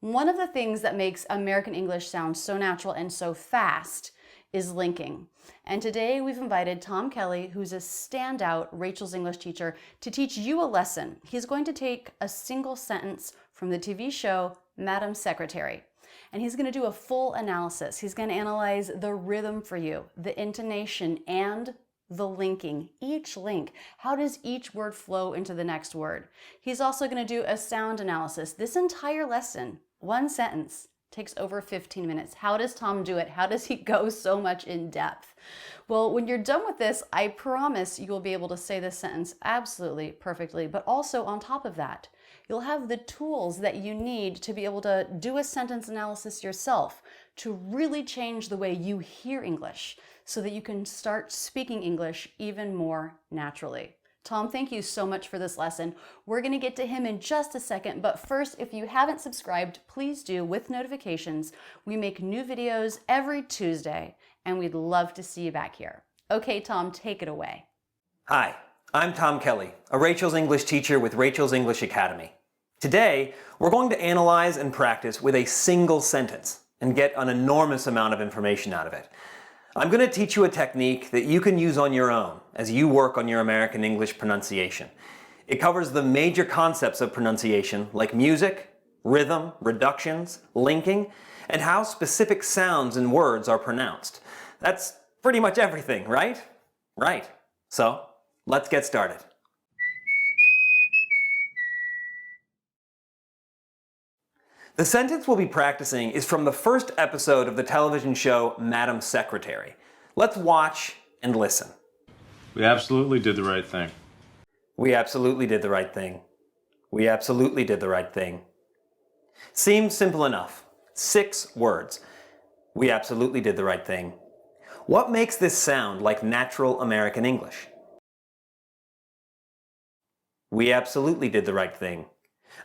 One of the things that makes American English sound so natural and so fast is linking. And today we've invited Tom Kelly, who's a standout Rachel's English teacher, to teach you a lesson. He's going to take a single sentence from the TV show Madam Secretary, and he's going to do a full analysis. He's going to analyze the rhythm for you, the intonation, and the linking, each link. How does each word flow into the next word? He's also going to do a sound analysis. This entire lesson, one sentence, takes over 15 minutes. How does Tom do it? How does he go so much in depth? Well, when you're done with this, I promise you will be able to say this sentence absolutely perfectly, but also on top of that, you'll have the tools that you need to be able to do a sentence analysis yourself to really change the way you hear English so that you can start speaking English even more naturally. Tom, thank you so much for this lesson. We're going to get to him in just a second, but first, if you haven't subscribed, please do with notifications. We make new videos every Tuesday, and we'd love to see you back here. Okay, Tom, take it away. Hi, I'm Tom Kelly, a Rachel's English teacher with Rachel's English Academy. Today, we're going to analyze and practice with a single sentence and get an enormous amount of information out of it. I'm going to teach you a technique that you can use on your own as you work on your American English pronunciation. It covers the major concepts of pronunciation like music, rhythm, reductions, linking, and how specific sounds and words are pronounced. That's pretty much everything, right? Right. So, let's get started. The sentence we'll be practicing is from the first episode of the television show Madam Secretary. Let's watch and listen. We absolutely did the right thing. We absolutely did the right thing. We absolutely did the right thing. Seems simple enough. 6 words. We absolutely did the right thing. What makes this sound like natural American English? We absolutely did the right thing.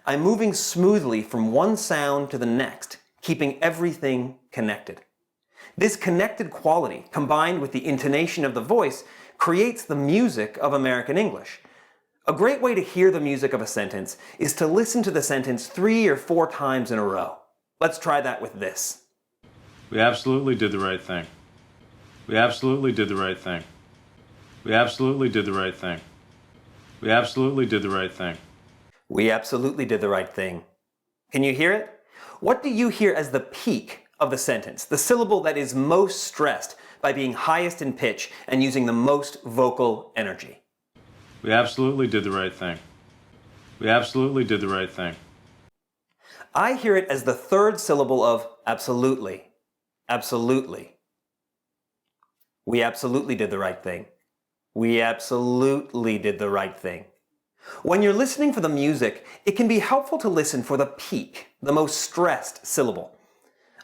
I'm moving smoothly from one sound to the next, keeping everything connected. This connected quality, combined with the intonation of the voice, creates the music of American English. A great way to hear the music of a sentence is to listen to the sentence 3 or 4 times in a row. Let's try that with this. We absolutely did the right thing. We absolutely did the right thing. We absolutely did the right thing. We absolutely did the right thing. We absolutely did the right thing. Can you hear it? What do you hear as the peak of the sentence, the syllable that is most stressed by being highest in pitch and using the most vocal energy? We absolutely did the right thing. We absolutely did the right thing. I hear it as the third syllable of absolutely. Absolutely. We absolutely did the right thing. We absolutely did the right thing. When you're listening for the music, it can be helpful to listen for the peak, the most stressed syllable.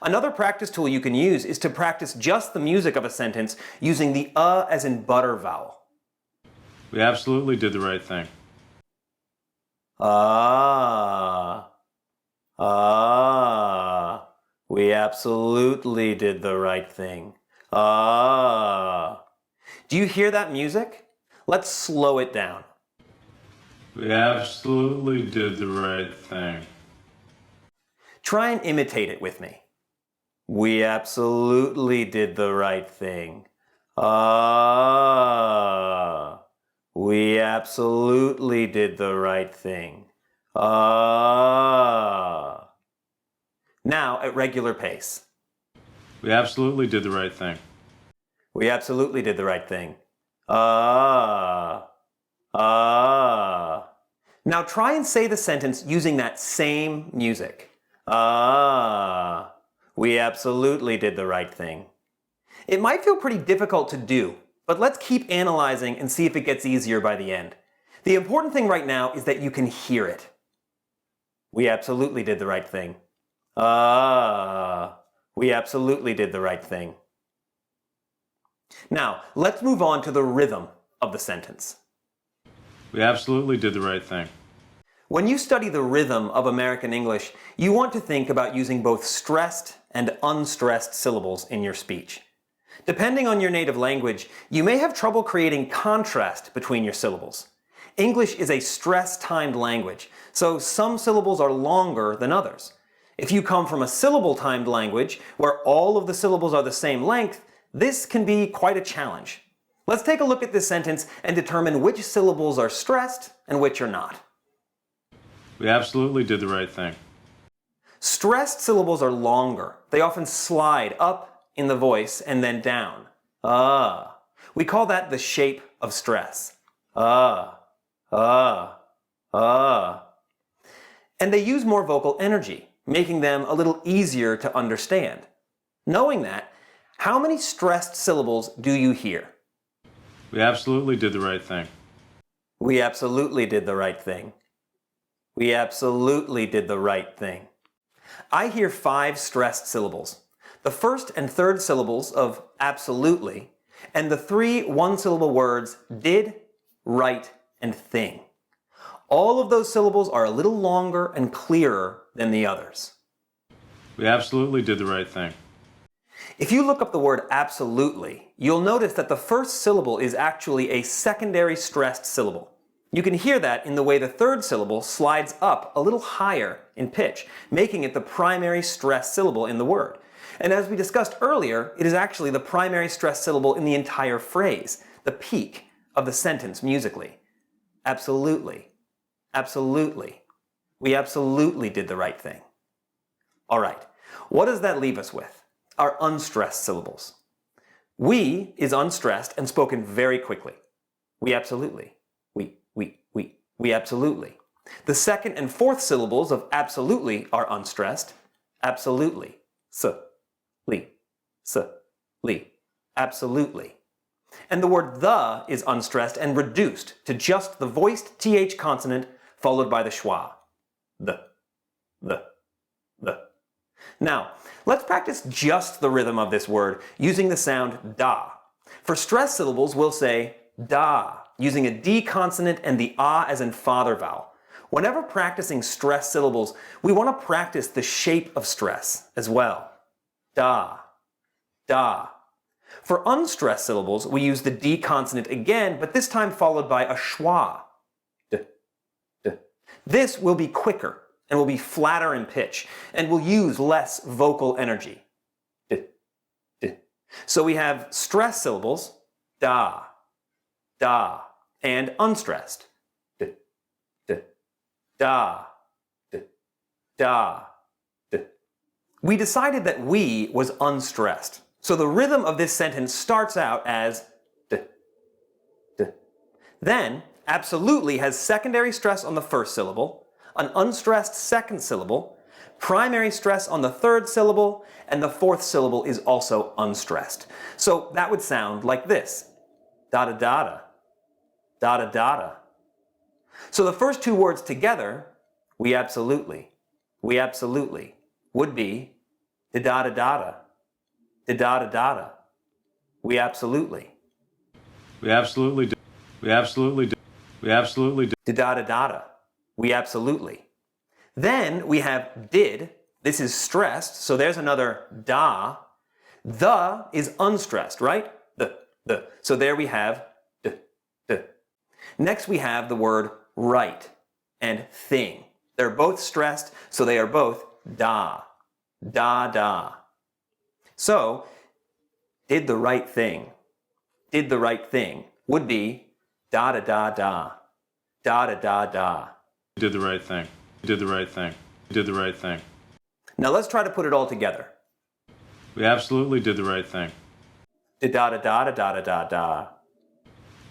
Another practice tool you can use is to practice just the music of a sentence using the as in butter vowel. We absolutely did the right thing. We absolutely did the right thing. Do you hear that music? Let's slow it down. We absolutely did the right thing. Try and imitate it with me. We absolutely did the right thing. We absolutely did the right thing. Now at regular pace. We absolutely did the right thing. We absolutely did the right thing. Now try and say the sentence using that same music. We absolutely did the right thing. It might feel pretty difficult to do, but let's keep analyzing and see if it gets easier by the end. The important thing right now is that you can hear it. We absolutely did the right thing. We absolutely did the right thing. Now, let's move on to the rhythm of the sentence. We absolutely did the right thing. When you study the rhythm of American English, you want to think about using both stressed and unstressed syllables in your speech. Depending on your native language, you may have trouble creating contrast between your syllables. English is a stress-timed language, so some syllables are longer than others. If you come from a syllable-timed language where all of the syllables are the same length, this can be quite a challenge. Let's take a look at this sentence and determine which syllables are stressed and which are not. We absolutely did the right thing. Stressed syllables are longer. They often slide up in the voice and then down. Ah. We call that the shape of stress. Ah. Ah. Ah. And they use more vocal energy, making them a little easier to understand. Knowing that, how many stressed syllables do you hear? We absolutely did the right thing. We absolutely did the right thing. We absolutely did the right thing. I hear 5 stressed syllables. The first and third syllables of absolutely, and the 3 one-syllable words did, right, and thing. All of those syllables are a little longer and clearer than the others. We absolutely did the right thing. If you look up the word absolutely, you'll notice that the first syllable is actually a secondary stressed syllable. You can hear that in the way the third syllable slides up a little higher in pitch, making it the primary stressed syllable in the word. And as we discussed earlier, it is actually the primary stressed syllable in the entire phrase, the peak of the sentence musically. Absolutely. Absolutely. We absolutely did the right thing. All right, what does that leave us with? Our unstressed syllables. We is unstressed and spoken very quickly. We absolutely. We absolutely. The second and fourth syllables of absolutely are unstressed. Absolutely. Li. Absolutely. And the word the is unstressed and reduced to just the voiced th consonant followed by the schwa. The. Now, let's practice just the rhythm of this word using the sound da. For stressed syllables, we'll say da, using a D consonant and the ah as in father vowel. Whenever practicing stressed syllables, we want to practice the shape of stress as well. Da, da. For unstressed syllables, we use the D consonant again, but this time followed by a schwa. D, d. This will be quicker and will be flatter in pitch and will use less vocal energy. D, d. So we have stressed syllables, da, da, and unstressed, d, d, da, d, da, d. We decided that we was unstressed. So the rhythm of this sentence starts out as d, d. Then, absolutely has secondary stress on the first syllable, an unstressed second syllable, primary stress on the third syllable, and the fourth syllable is also unstressed. So that would sound like this. Da-da-da-da. Da-da-da-da. So the first 2 words together, we absolutely, would be da-da-da-da. Da-da-da-da. We absolutely. We absolutely did. We absolutely did. We absolutely did. Da-da-da-da. We absolutely. Then we have did. This is stressed, so there's another da. The is unstressed, right? The. So there we have d, d. Next we have the word right and thing. They're both stressed, so they are both da. Da, da. So, did the right thing. Did the right thing would be da da da da. Da da da da. Did the right thing. Did the right thing. Did the right thing. Now let's try to put it all together. We absolutely did the right thing. Da da da da da da da da.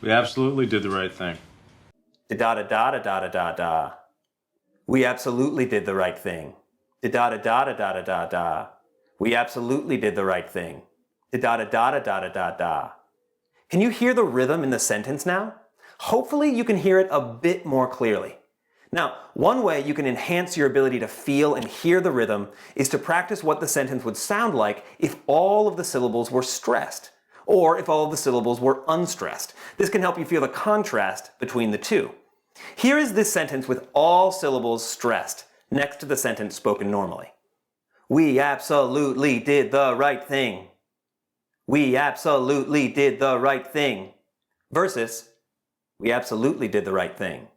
We absolutely did the right thing. Da da da da da da da da. We absolutely did the right thing. Da da da da da da da da. We absolutely did the right thing. Da da da da da da da da. Can you hear the rhythm in the sentence now? Hopefully you can hear it a bit more clearly. Now, one way you can enhance your ability to feel and hear the rhythm is to practice what the sentence would sound like if all of the syllables were stressed, or if all of the syllables were unstressed. This can help you feel the contrast between the two. Here is this sentence with all syllables stressed next to the sentence spoken normally. We absolutely did the right thing. We absolutely did the right thing. Versus, we absolutely did the right thing.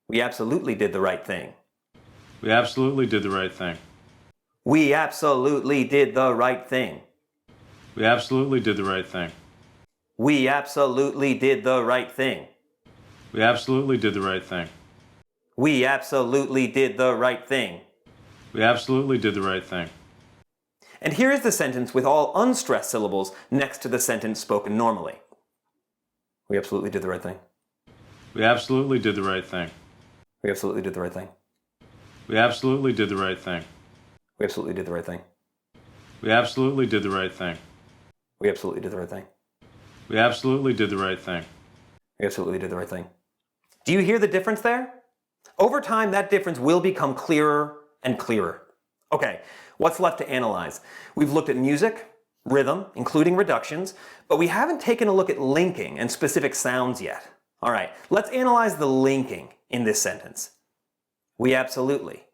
We absolutely did the right thing. We absolutely did the right thing. We absolutely did the right thing. We absolutely did the right thing. We absolutely did the right thing. We absolutely did the right thing. We absolutely did the right thing. We absolutely did the right thing. And here is the sentence with all unstressed syllables next to the sentence spoken normally. We absolutely did the right thing. We absolutely did the right thing. We absolutely did the right thing. We absolutely did the right thing. We absolutely did the right thing. We absolutely did the right thing. We absolutely did the right thing. We absolutely did the right thing. We absolutely did the right thing. Do you hear the difference there? Over time, that difference will become clearer and clearer. Okay, what's left to analyze? We've looked at music, rhythm, including reductions, but we haven't taken a look at linking and specific sounds yet. All right, let's analyze the linking in this sentence. We absolutely.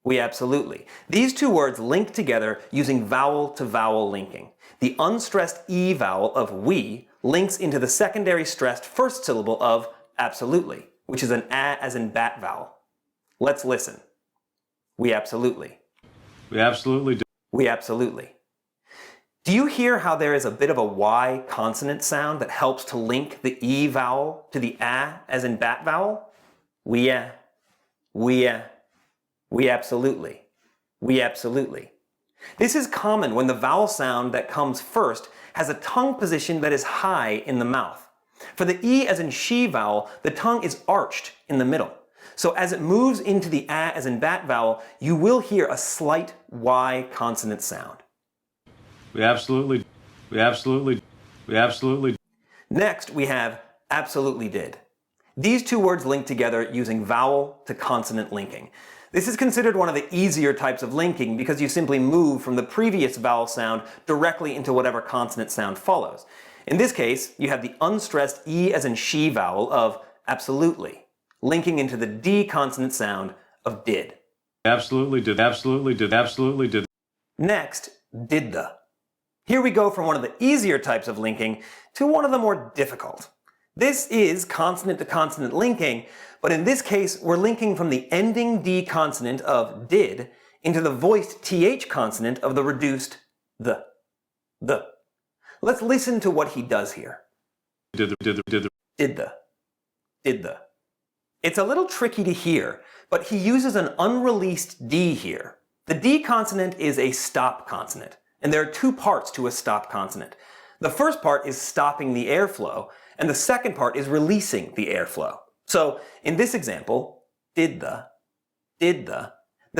We absolutely. These two words link together using vowel to vowel linking. The unstressed E vowel of we links into the secondary stressed first syllable of absolutely, which is an A as in bat vowel. Let's listen. We absolutely. We absolutely did. We absolutely. Do you hear how there is a bit of a Y consonant sound that helps to link the E vowel to the A as in bat vowel? We absolutely. We absolutely. This is common when the vowel sound that comes first has a tongue position that is high in the mouth. For the E as in she vowel, the tongue is arched in the middle. So as it moves into the A as in bat vowel, you will hear a slight Y consonant sound. We absolutely. Next, we have absolutely did. These two words link together using vowel to consonant linking. This is considered one of the easier types of linking because you simply move from the previous vowel sound directly into whatever consonant sound follows. In this case, you have the unstressed E as in she vowel of absolutely, linking into the D consonant sound of did. Absolutely did. Next, did the. Here we go from one of the easier types of linking to one of the more difficult. This is consonant to consonant linking, but in this case, we're linking from the ending D consonant of did into the voiced TH consonant of the reduced the. Let's listen to what he does here. Did the. It's a little tricky to hear, but he uses an unreleased D here. The D consonant is a stop consonant, and there are two parts to a stop consonant. The first part is stopping the airflow, and the second part is releasing the airflow. So, in this example, did the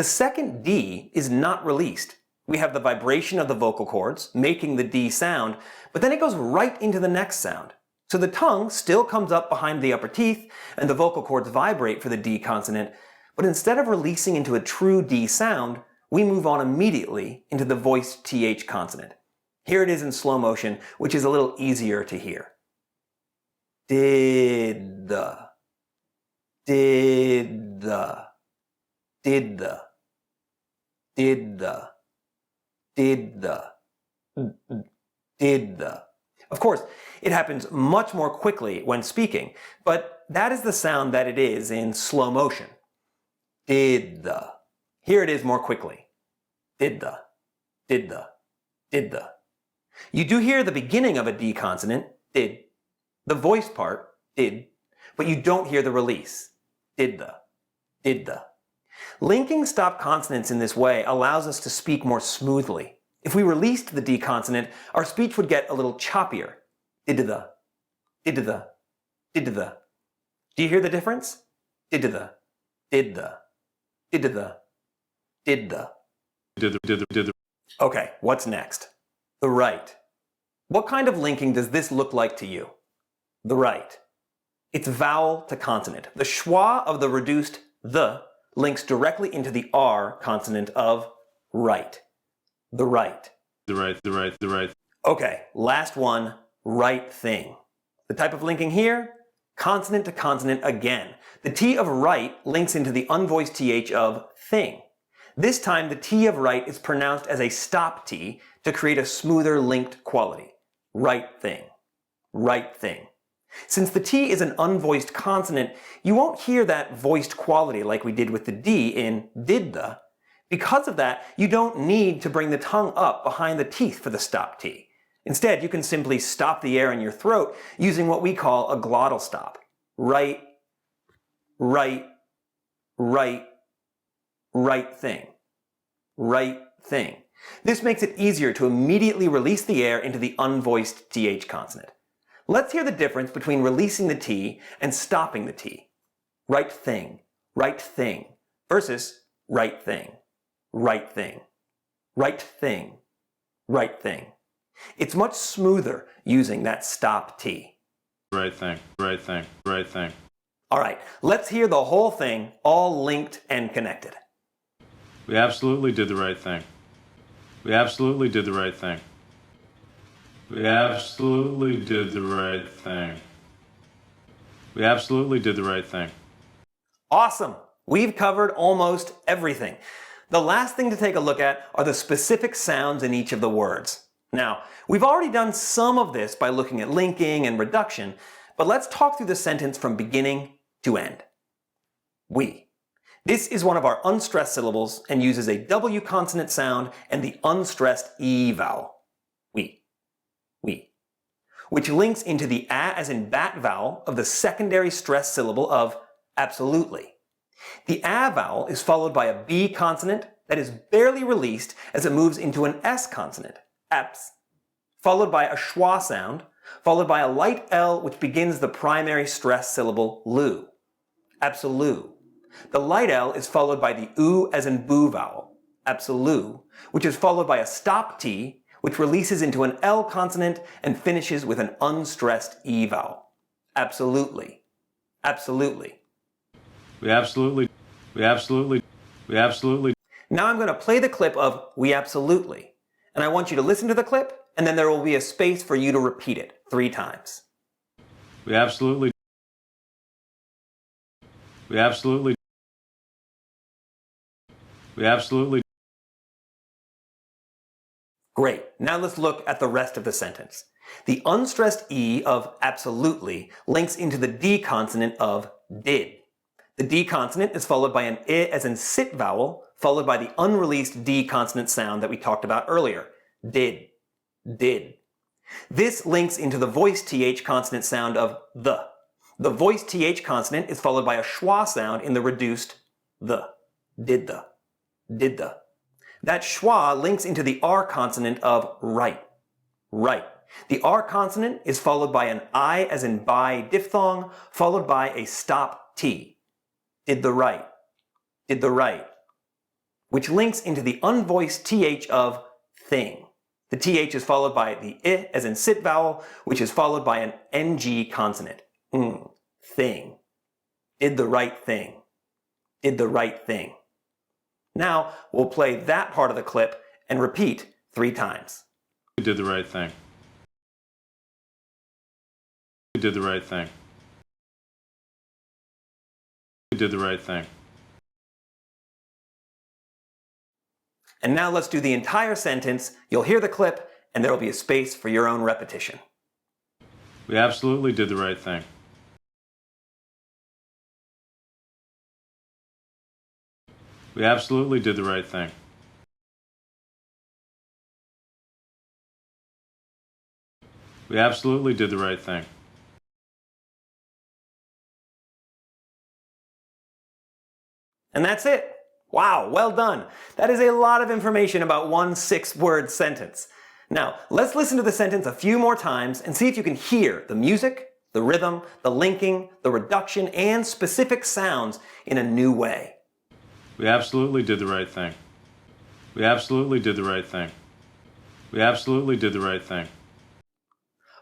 second D is not released. We have the vibration of the vocal cords, making the D sound, but then it goes right into the next sound. So the tongue still comes up behind the upper teeth, and the vocal cords vibrate for the D consonant, but instead of releasing into a true D sound, we move on immediately into the voiced TH consonant. Here it is in slow motion, which is a little easier to hear. Did the. Of course, it happens much more quickly when speaking, but that is the sound that it is in slow motion. Did the. Here it is more quickly. Did the. You do hear the beginning of a D consonant, did. The voice part, did, but you don't hear the release. Did the. Linking stop consonants in this way allows us to speak more smoothly. If we released the D consonant, our speech would get a little choppier. Did the. Do you hear the difference? Did the. Okay, what's next? The right. What kind of linking does this look like to you? The right. It's vowel to consonant. The schwa of the reduced the links directly into the R consonant of right. The right. The right. Okay, last one, right thing. The type of linking here, consonant to consonant again. The T of right links into the unvoiced TH of thing. This time the T of right is pronounced as a stop T to create a smoother linked quality. Right thing. Right thing. Since the T is an unvoiced consonant, you won't hear that voiced quality like we did with the D in did the, Because of that, you don't need to bring the tongue up behind the teeth for the stop T. Instead, you can simply stop the air in your throat using what we call a glottal stop. Right, right, right, right thing. Right thing. This makes it easier to immediately release the air into the unvoiced TH consonant. Let's hear the difference between releasing the T and stopping the T. Right thing, versus right thing, right thing, right thing, right thing. It's much smoother using that stop T. Right thing, right thing, right thing. All right, let's hear the whole thing, all linked and connected. We absolutely did the right thing. We absolutely did the right thing. We absolutely did the right thing. We absolutely did the right thing. Awesome! We've covered almost everything. The last thing to take a look at are the specific sounds in each of the words. Now, we've already done some of this by looking at linking and reduction, but let's talk through the sentence from beginning to end. We. This is one of our unstressed syllables and uses a W consonant sound and the unstressed E vowel. We. Which links into the A as in bat vowel of the secondary stressed syllable of absolutely. The A vowel is followed by a B consonant that is barely released as it moves into an S consonant, aps, followed by a schwa sound, followed by a light L which begins the primary stressed syllable lu, absolute. The light L is followed by the U as in boo vowel, absolute, which is followed by a stop T, which releases into an L consonant and finishes with an unstressed E vowel. Absolutely. Absolutely. We absolutely. Now I'm going to play the clip of we absolutely. And I want you to listen to the clip, and then there will be a space for you to repeat it 3 times. We absolutely. We absolutely. We absolutely. Great. Now let's look at the rest of the sentence. The unstressed E of absolutely links into the D consonant of did. The D consonant is followed by an I as in sit vowel, followed by the unreleased D consonant sound that we talked about earlier. Did. This links into the voiced TH consonant sound of the. The voiced TH consonant is followed by a schwa sound in the reduced the. Did the. That schwa links into the R consonant of right. The R consonant is followed by an I as in by diphthong, followed by a stop T. Did the right. Which links into the unvoiced TH of thing. The TH is followed by the I as in sit vowel, which is followed by an NG consonant. Thing. Did the right thing. Now, we'll play that part of the clip and repeat 3 times. We did the right thing. We did the right thing. We did the right thing. And now let's do the entire sentence. You'll hear the clip, and there will be a space for your own repetition. We absolutely did the right thing. We absolutely did the right thing. We absolutely did the right thing. And that's it. Wow, well done. That is a lot of information about one 6-word sentence. Now, let's listen to the sentence a few more times and see if you can hear the music, the rhythm, the linking, the reduction, and specific sounds in a new way. We absolutely did the right thing. We absolutely did the right thing. We absolutely did the right thing.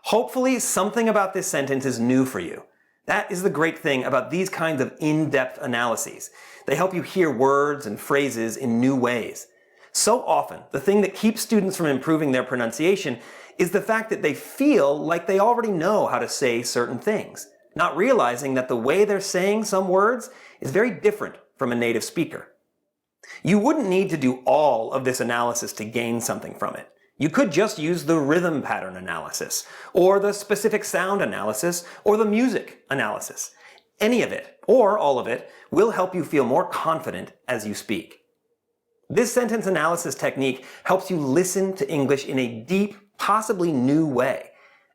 Hopefully, something about this sentence is new for you. That is the great thing about these kinds of in-depth analyses. They help you hear words and phrases in new ways. So often, the thing that keeps students from improving their pronunciation is the fact that they feel like they already know how to say certain things, not realizing that the way they're saying some words is very different from a native speaker. You wouldn't need to do all of this analysis to gain something from it. You could just use the rhythm pattern analysis, or the specific sound analysis, or the music analysis. Any of it, or all of it, will help you feel more confident as you speak. This sentence analysis technique helps you listen to English in a deep, possibly new way.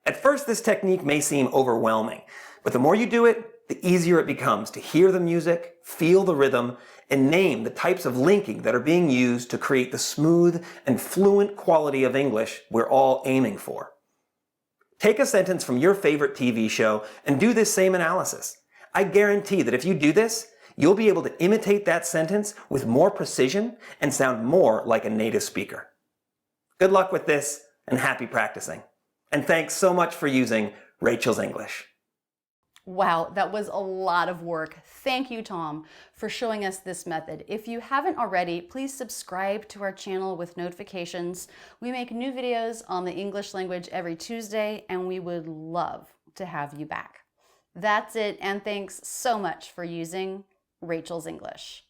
At first, this technique may seem overwhelming, but the more you do it, the easier it becomes to hear the music, feel the rhythm, and name the types of linking that are being used to create the smooth and fluent quality of English we're all aiming for. Take a sentence from your favorite TV show and do this same analysis. I guarantee that if you do this, you'll be able to imitate that sentence with more precision and sound more like a native speaker. Good luck with this and happy practicing. And thanks so much for using Rachel's English. Wow, that was a lot of work. Thank you, Tom, for showing us this method. If you haven't already, please subscribe to our channel with notifications. We make new videos on the English language every Tuesday, and we would love to have you back. That's it, and thanks so much for using Rachel's English.